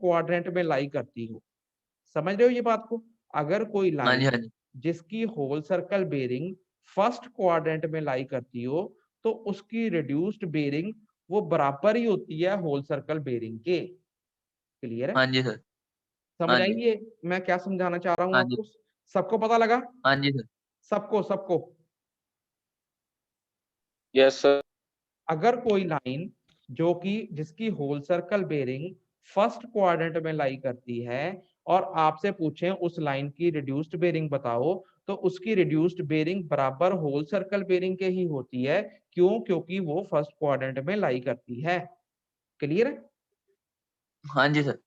Quadrant में lie करती हो। समझ रहे हो ये बात को? अगर कोई हाँ जी, लाइन हाँ जी, जिसकी whole circle bearing first quadrant में लाई करती हो, तो उसकी रिड्यूस्ड बेरिंग वो बराबर ही होती है होल सर्कल बेरिंग के। क्लियर है? हाँ जी सर, समझ हाँ आई जी, ये मैं क्या समझाना चाह रहा हूँ हाँ जी, आपको? सबको पता लगा? हाँ जी सर, सबको सबको यस सर। अगर कोई लाइन जो कि जिसकी whole circle bearing first quadrant में लाई करती है और आपसे पूछें उस लाइन की रिड्यूस्ड बेरिंग बताओ, तो उसकी रिड्यूस्ड बेरिंग बराबर होल सर्कल बेरिंग के ही होती है। क्यों? क्योंकि वो फर्स्ट क्वाड्रेंट में लाई करती है। क्लियर है? हाँ जी सर,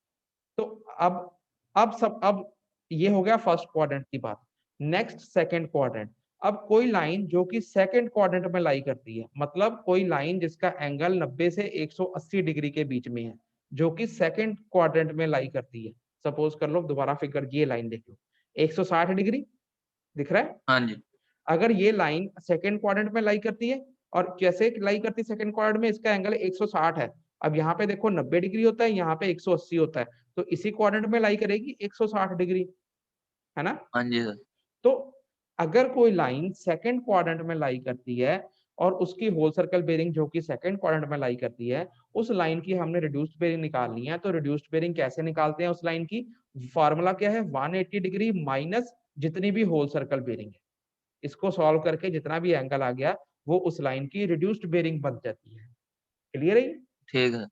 तो अब ये हो गया फर्स्ट क्वाड्रेंट की बात। Next second quadrant. अब कोई लाइन जो कि सेकंड क्वाड्रेंट में लाई करती है, मतलब कोई लाइन जिसका एंगल 90 से 180 डिग्री के बीच में है, जो कि सेकंड क्वाड्रेंट में लाई करती है। सपोज कर लो, दोबारा फिगर, ये लाइन देख लो, 160 डिग्री दिख रहा है। हाँ जी, अगर ये लाइन सेकंड क्वाड्रेंट में लाई करती है, और कैसे लाई करती है सेकंड क्वाड्रेंट में, इसका एंगल 160 है। अब यहाँ पे देखो 90 डिग्री होता है, यहाँ पे 180 होता है, तो इसी क्वाड्रेंट में लाई करेगी 160 डिग्री, है ना? हाँ जी सर, तो अगर कोई लाइन सेकंड क्वाड्रेंट में लाई करती है और उसकी होल सर्कल बेरिंग जो कि सेकंड क्वाड्रेंट में लाई करती है, उस लाइन की हमने रिड्यूस्ड बेरिंग निकालनी है। तो रिड्यूस्ड बेरिंग कैसे निकालते हैं उस लाइन की? फॉर्मूला क्या है? 180 डिग्री माइनस जितनी भी होल सर्कल बेरिंग है। इसको सॉल्व करके जितना भी एंगल आ गया, वो उस लाइन की रिड्यूस्ड बेरिंग बन जाती है। क्लियर है? ठीक है,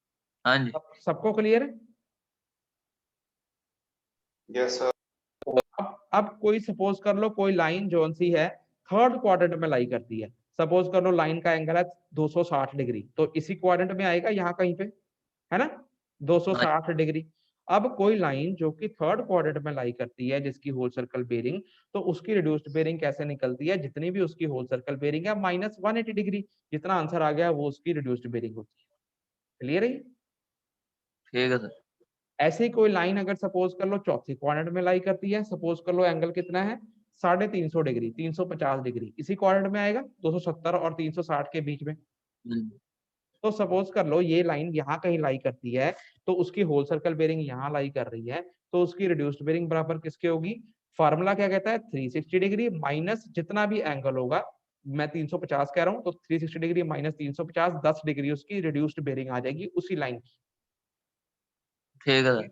हाँ जी, सबको क्लियर है? Yes sir. अब कोई सपोज कर लो कोई लाइन जोन सी है थर्ड क्वाड्रेंट में लाई करती है। सपोज कर लो लाइन का एंगल है 260 डिग्री, तो इसी क्वाड्रेंट में आएगा यहाँ कहीं पे, है ना? हाँ 260 डिग्री। अब कोई लाइन जो कि थर्ड क्वाड्रेंट में लाई करती है जिसकी होल सर्कल बेरिंग, तो उसकी रिड्यूस्ड बेरिंग कैसे निकलती है? जितनी भी उसकी होल सर्कल बेरिंग है माइनस 180 डिग्री, जितना आंसर आ गया वो उसकी रिड्यूस्ड बेरिंग होती है। क्लियर है? ठीक है सर, ऐसे ही कोई लाइन अगर सपोज कर लो चौथी क्वाड्रेंट में लाई करती है, सपोज कर लो एंगल कितना है? 350 डिग्री, 350 डिग्री, इसी क्वाड्रेंट में आएगा 270 और 360 के बीच में। हम्म, तो सपोज कर लो ये लाइन यहाँ कहीं लाई करती है, तो उसकी होल सर्कल बेरिंग यहाँ लाई कर रही है, तो उसकी रिड्यूस्ड बेरिंग बराबर किसके होगी? फार्मूला क्या कहता है? 360 डिग्री माइनस जितना भी एंगल होगा, मैं 350 कह रहा हूँ, तो 360 डिग्री माइनस 350, 10 डिग्री उसकी रिड्यूस्ड बेरिंग आ जाएगी उसी लाइन की। ठीक है सर,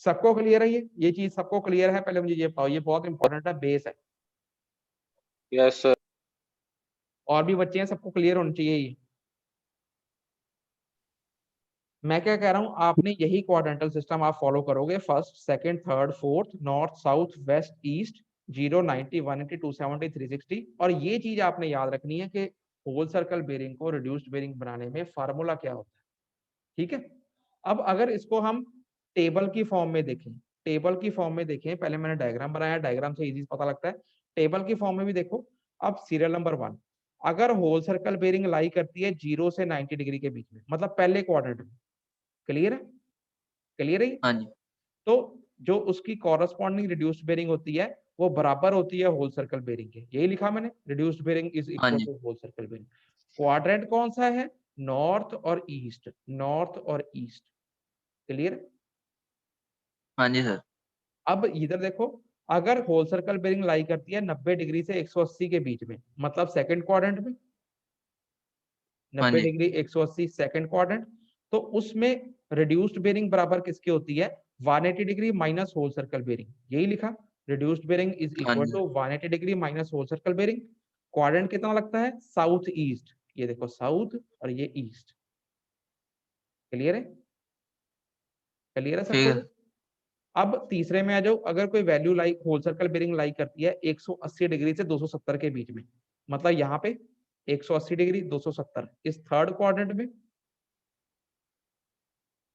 सबको क्लियर है? ये चीज सबको क्लियर है? पहले मुझे ये बताओ, ये बहुत इंपॉर्टेंट है, बेस है। Yes sir. और भी बच्चे हैं, सबको क्लियर होना चाहिए ये। मैं क्या कह रहा हूँ, आपने यही क्वाड्रेंटल सिस्टम आप फॉलो करोगे, first second third fourth, north south west east, 0 90 180 270 360। और ये चीज आपने याद रखनी है कि होल सर्कल बेरिंग को रिड्यूस्ड बेरिंग बनाने में फार्मूला क्या होता है। ठीक है? अब अगर इसको हम टेबल की फॉर्म में देखें, टेबल की फॉर्म में देखें, पहले मैंने डायग्राम बनाया, डायग्राम से इजी पता लगता है। टेबल की फॉर्म में भी देखो। अब सीरियल नंबर 1, अगर होल सर्कल बेरिंग लाई करती है 0 से 90 डिग्री के बीच में, मतलब पहले क्वाड्रेंट में। क्लियर है? क्लियर है? हाँ जी, तो जो उसकी कॉरस्पॉन्डिंग रिड्यूस्ड बेरिंग होती है वो बराबर होती है होल सर्कल बेरिंग के। यही लिखा मैंने, रिड्यूस्ड बेरिंग इज हाँ इक्वल जी, to whole circle bearing. Quadrant कौन सा है? नॉर्थ और ईस्ट, नॉर्थ और ईस्ट। क्लियर? हाँ जी सर, अब इधर देखो, अगर होल सर्कल बेरिंग लाई करती है 90 डिग्री से 180 के बीच में, मतलब सेकंड क्वाड्रेंट में, हाँ 90 जी, डिग्री 180 सेकंड क्वाड्रेंट, तो उसमें रिड्यूस्ड बेरिंग बराबर किसकी होती है? 180 degree minus whole circle bearing. यही लिखा, रिड्यूस्ड बेरिंग इज हाँ इक्वल जी, to 180 degree minus whole circle bearing. Quadrant कितना लगता है? South east. ये देखो साउथ और ये ईस्ट। क्लियर है? क्लियर है ठीक सबको है ये? सर, अब तीसरे में आ जाओ, अगर कोई वैल्यू लाई होल सर्कल बेरिंग लाई करती है 180 डिग्री से 270 के बीच में, मतलब यहाँ पे 180 डिग्री 270 इस थर्ड क्वाड्रेंट में,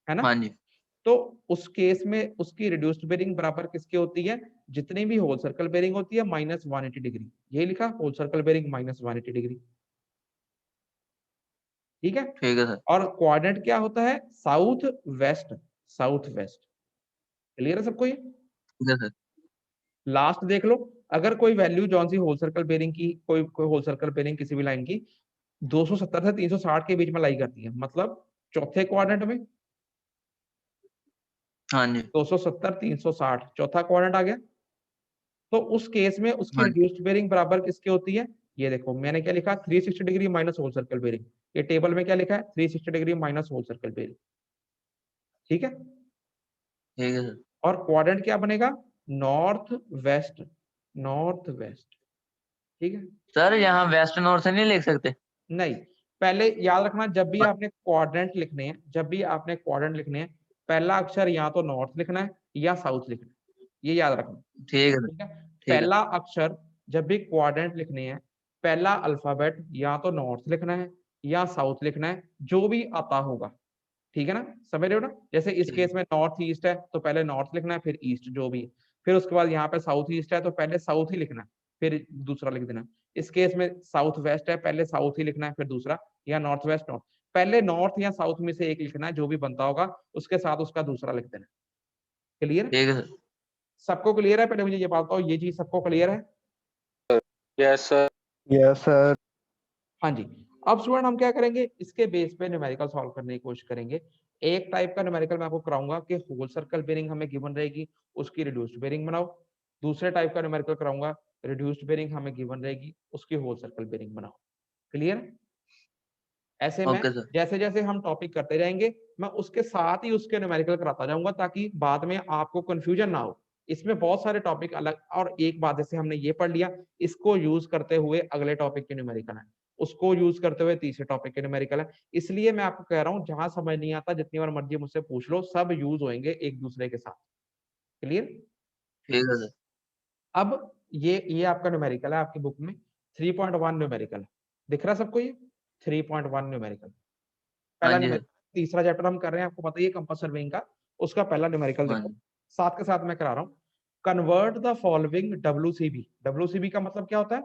है ना? हाँ जी, तो उस केस में उसकी रिड्यूस्ड बेरिंग बराबर किसकी होती है? जितनी भी होल सर्कल बेरिंग होती है माइनस 180 डिग्री। यही लिखा, whole circle bearing minus 180 degree. ठीक है? ठीक है सर, और क्वाड्रेंट क्या होता है? South west, south west. Clear है सबको ये? ठीक है सर, लास्ट देख लो, अगर कोई वैल्यू जौन सी होल सर्कल बेरिंग की, कोई कोई होल सर्कल बेरिंग किसी भी लाइन की 270 से 360 के बीच में लाई करती है, मतलब चौथे क्वाड्रेंट में, हाँ जी 270 360 चौथा क्वाड्रेंट आ गया। तो उस केस में उसकी हाँ जी रिड्यूस्ड बेरिंग बराबर किसके होती है? ये देखो मैंने क्या लिखा, 360 degree minus whole circle bearing. ये टेबल में क्या लिखा है? 360 degree minus whole circle bearing. ठीक है। ठीक है सर। और क्वाड्रेंट क्या बनेगा? North west, north west. ठीक है। सर यहाँ वेस्ट नॉर्थ नहीं लिख सकते? नहीं, पहले याद रखना जब भी हाँ। आपने क्वाड्रेंट लिखने हैं, जब भी आपने क्वाड्रेंट लिखने हैं, पहला अक्षर या तो नॉर्थ लिखना है या साउथ लिखना है, ये याद रखना। ठीक है सर। ठीक है। ठीक है पहला अक्षर जब भी क्वाड्रेंट लिखने हैं, पहला अल्फाबेट या तो नॉर्थ लिखना है या साउथ लिखना है, जो भी आता होगा। ठीक है ना, समझ रहे हो ना? जैसे इस ठीक केस में नॉर्थ ईस्ट है तो पहले नॉर्थ लिखना है फिर ईस्ट जो भी है। फिर उसके बाद यहाँ पे साउथ ईस्ट है तो पहले साउथ ही लिखना है फिर दूसरा लिख देना। इस केस में साउथ वेस्ट है, पहले साउथ ही लिखना है फिर दूसरा, या नॉर्थ वेस्ट नॉर्थ। पहले नॉर्थ या साउथ में से एक लिखना है, जो भी बनता होगा उसके साथ उसका दूसरा लिख देना। क्लियर? ठीक है सर। सबको क्लियर है? पहले मुझे ये बात बताओ, ये चीज सबको क्लियर है? Yes, sir. Yes sir. हाँ जी। अब स्टूडेंट हम क्या करेंगे, इसके बेस पे न्यूमेरिकल सॉल्व करने की कोशिश करेंगे। एक टाइप का न्यूमेरिकल मैं आपको कराऊंगा कि होल सर्कल बेरिंग हमें गिवन रहेगी, उसकी रिड्यूस्ड बेरिंग बनाओ। दूसरे टाइप का न्यूमेरिकल कराऊंगा, रिड्यूस्ड बेरिंग हमें गिवन रहेगी, उसकी होल सर्कल बेरिंग बनाओ। क्लियर? ऐसे में ओके सर। जैसे जैसे हम टॉपिक करते जाएंगे, मैं उसके साथ ही उसके न्यूमेरिकल कराता जाऊंगा ताकि बाद में आपको कंफ्यूजन ना हो। इसमें बहुत सारे टॉपिक अलग, और एक बात जैसे हमने ये पढ़ लिया, इसको यूज करते हुए अगले टॉपिक के न्यूमेरिकल है, उसको यूज करते हुए तीसरे टॉपिक के न्यूमेरिकल है। इसलिए मैं आपको कह रहा हूँ, जहां समझ नहीं आता जितनी बार मर्जी मुझसे पूछ लो, सब यूज होंगे एक दूसरे के साथ। क्लियर? ठीक है सर। अब ये आपका न्यूमेरिकल है आपकी बुक में, 3.1 न्यूमेरिकल है। दिख रहा है सबको ये? 3.1 न्यूमेरिकल, हाँ पहला जी न्यूमेरिकल। सर। तीसरा चैप्टर हम कर रहे हैं, आपको पता ही है कंपास सर्विंग का, उसका पहला न्यूमेरिकल हाँ देखो। जी साथ के साथ मैं करा रहा हूँ, convert the following WCB. WCB का मतलब क्या होता है?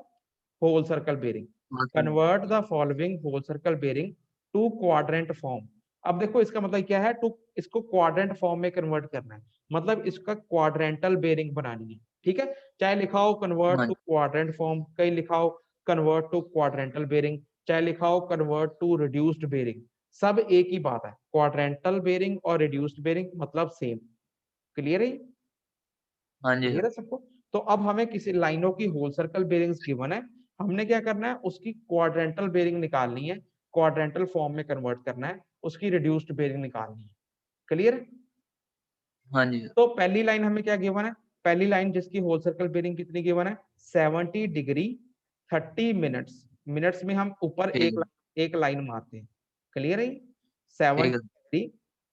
Whole circle bearing. हाँ sir. Convert the following whole circle bearing to quadrant form. अब देखो इसका मतलब क्या है, टू, इसको क्वाड्रेंट फॉर्म में कन्वर्ट करना है, मतलब इसका क्वाड्रेंटल बेरिंग बनानी है। ठीक है, चाहे लिखा हो कन्वर्ट हाँ टू जी क्वाड्रेंट फॉर्म, कहीं लिखा हो कन्वर्ट टू क्वाड्रेंटल बेरिंग, चाहे लिखा हो कन्वर्ट टू रिड्यूस्ड बेरिंग, सब एक ही बात है। क्वाड्रेंटल बेरिंग और रिड्यूस्ड बेरिंग मतलब सेम। क्लियर है? हाँ जी क्लियर सर। है सबको? तो अब हमें किसी लाइनों की होल सर्कल बेरिंग्स गिवन है, हमने क्या करना है, उसकी क्वाड्रेंटल बेरिंग निकालनी है, क्वाड्रेंटल फॉर्म में कन्वर्ट करना है, उसकी रिड्यूस्ड बेरिंग निकालनी है। क्लियर है? हाँ जी सर। तो पहली लाइन हमें क्या गिवन है? पहली लाइन जिसकी होल सर्कल बेरिंग कितनी गिवन है? 70 डिग्री 30 मिनट्स। मिनट्स में हम ऊपर ठीक है एक लाइन मारते हैं। क्लियर है? ठीक 70 है। Degree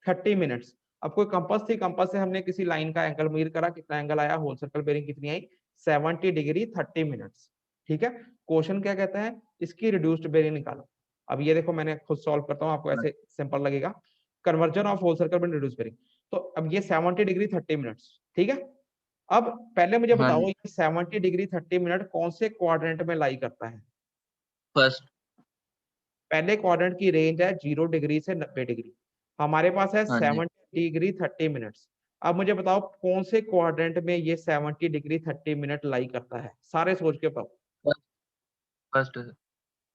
30 minutes. अब कोई कंपास थी, कंपास से हमने किसी लाइन का एंगल मीर करा, कितना एंगल आया, होल सर्कल बेरिंग कितनी आई? 70 डिग्री 30 मिनट्स। ठीक है। क्वेश्चन क्या कहता है? इसकी रिड्यूस्ड बेरिंग निकालो। अब ये देखो मैंने खुद सॉल्व करता हूँ, आपको हाँ ऐसे सिंपल लगेगा। Conversion of whole circle bearing reduced bearing. तो अब ये 70 डिग्री 30 मिनट्स, ठीक है। अब पहले मुझे हाँ बताओ, जी ये 70 डिग्री 30 मिनट कौन से क्वाड्रेंट में लाई करता है? फर्स्ट। पहले क्वाड्रेंट की रेंज है 0 डिग्री से 90 डिग्री, हमारे पास है हाँ जी 70 डिग्री 30 मिनट्स। अब मुझे बताओ कौन से क्वाड्रेंट में ये 70 डिग्री 30 मिनट लाई करता है, सारे सोच के बताओ। First sir.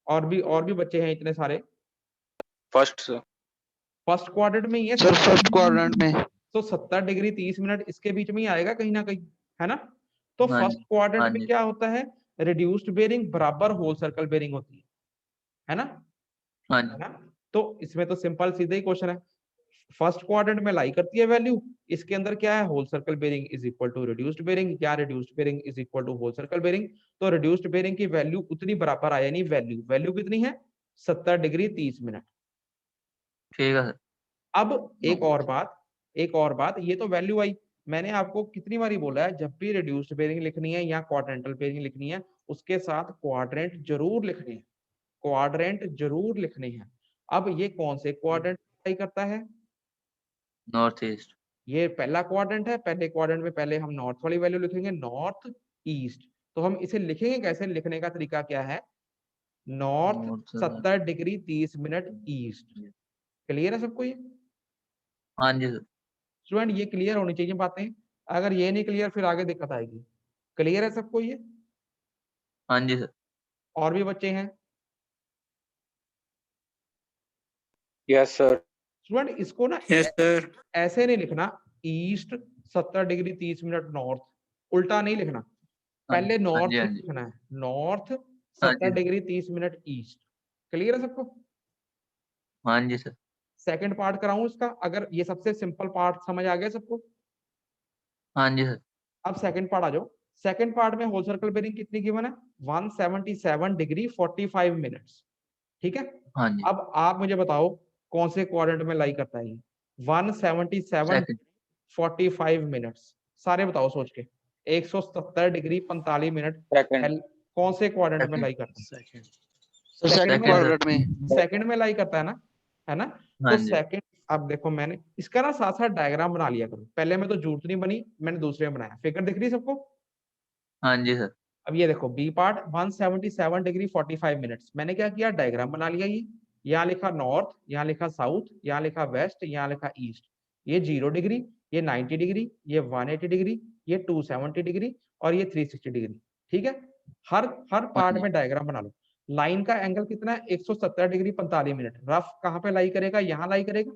और भी बच्चे हैं इतने सारे। First, sir. फर्स्ट क्वाड्रेंट में ही है सर फर्स्ट क्वाड्रेंट में। तो 70 डिग्री 30 मिनट इसके बीच में ही आएगा कहीं ना कहीं, है ना? तो हाँ फर्स्ट जी क्वाड्रेंट हाँ में जी क्या होता है? रिड्यूस्ड बेरिंग बराबर होल सर्कल बेरिंग होती है ना? हाँ है जी ना? तो इसमें तो सिंपल सीधा ही क्वेश्चन है, फर्स्ट क्वाड्रेंट में लाई करती है वैल्यू, इसके अंदर क्या है? Whole circle bearing is equal to reduced bearing, या reduced bearing is equal to whole circle bearing. तो रिड्यूस्ड बेरिंग की वैल्यू उतनी बराबर आया, नहीं वैल्यू, वैल्यू कितनी है? 70 डिग्री 30 मिनट। ठीक है सर। अब नो। एक और बात, ये तो वैल्यू आई। मैंने आपको कितनी बारी बोला है, जब भी रिड्यूस्ड बेरिंग लिखनी है या क्वाड्रेंटल बेरिंग लिखनी है, उसके साथ क्वाड्रेंट जरूर लिखने हैं, क्वाड्रेंट जरूर लिखने हैं। अब ये कौन से क्वाड्रेंट करता है? North east. ये पहला क्वाड्रेंट है, पहले क्वाड्रेंट में पहले हम नॉर्थ वाली वैल्यू लिखेंगे, नॉर्थ ईस्ट। तो हम इसे लिखेंगे कैसे, लिखने का तरीका क्या है? North north 70 degree 30 minute east. Clear है सबको ये? हाँ जी सर। स्टूडेंट ये क्लियर होनी चाहिए बातें, अगर ये नहीं क्लियर फिर आगे दिक्कत आएगी। क्लियर है सबको ये? हाँ जी सर। और भी बच्चे हैं? Yes, sir. स्टूडेंट इसको ना यस सर। ऐसे नहीं लिखना, ईस्ट 70 डिग्री 30 मिनट नॉर्थ, उल्टा नहीं लिखना, पहले हाँ नॉर्थ जी, हाँ जी। लिखना है, नॉर्थ हाँ 70 जी, डिग्री 30 मिनट ईस्ट। क्लियर है सबको? हाँ जी सर। सेकंड पार्ट कराऊं इसका, अगर ये सबसे सिंपल पार्ट समझ आ गया सबको? हाँ जी सर। अब सेकंड पार्ट आ जाओ। सेकंड पार्ट में होल सर्कल बेरिंग कितनी गिवन है? 177 डिग्री 45 मिनट्स। ठीक है, हाँ जी। अब आप मुझे बताओ कौन से क्वाड्रेंट में लाई करता है ये? 177 सेकंड। 45 मिनट्स, सारे बताओ सोच के। 170 डिग्री 45 मिनट सेकंड, कौन से क्वाड्रेंट में सेकंड। लाई करता है? सेकंड सेकंड में, क्वाड्रेंट में। सेकंड में लाई करता है ना? हाँ तो जी, सेकंड, अब देखो मैंने इसका ना साथ साथ डायग्राम बना लिया करो, पहले में तो जरूरत नहीं बनी, मैंने दूसरे में बनाया। फिगर दिख रही है सबको? हाँ जी सर। अब ये देखो बी पार्ट 177 डिग्री 45 मिनट्स, मैंने क्या किया, डायग्राम बना लिया। ये यहाँ लिखा नॉर्थ, यहाँ लिखा साउथ, यहाँ लिखा वेस्ट, यहाँ लिखा ईस्ट। ये 0 डिग्री, ये 90 डिग्री, ये 180 डिग्री, ये 270 डिग्री और ये 360 डिग्री। ठीक है, हर हाँ पार्ट जी, में डायग्राम बना लो। लाइन का एंगल कितना है? 170 डिग्री 45 मिनट। रफ कहाँ पे लाई करेगा? यहाँ लाई करेगा।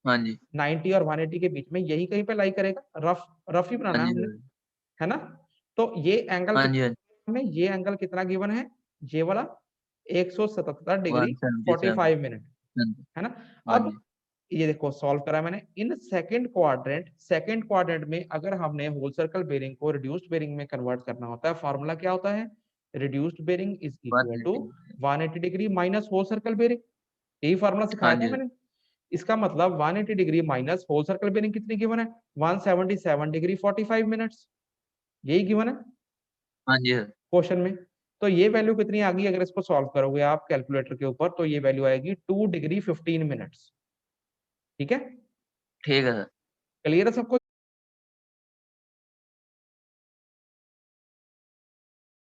हाँ जी, 90 और 180 के बीच में यही कहीं पे लाई करेगा। रफ रफ ही बनाना हाँ है जी हमने, सर। है ना? तो ये एंगल हाँ जी, हाँ जी। में ये एंगल कितना गिवन है? ये वाला 177 डिग्री 177। 45 मिनट, हाँ जी, है ना? हाँ अब जी। ये देखो सॉल्व करा मैंने। इन सेकंड क्वाड्रेंट में अगर हमने होल सर्कल बेरिंग को रिड्यूस्ड बेरिंग में कन्वर्ट करना होता है, फॉर्मूला क्या होता है? Reduced bearing is equal to 180। 180 degree minus whole circle bearing. यही फॉर्मूला हाँ सिखाया था जी सर। मैंने। इसका मतलब 180 degree minus whole circle bearing कितनी गिवन है? 177 डिग्री 45 मिनट्स, यही गिवन है हाँ जी सर। क्वेश्चन में। तो ये वैल्यू कितनी आ गई? अगर इसको सॉल्व करोगे आप कैलकुलेटर के ऊपर, तो ये वैल्यू आएगी 2 डिग्री 15 मिनट्स। ठीक है, ठीक है सर। क्लियर है सबको?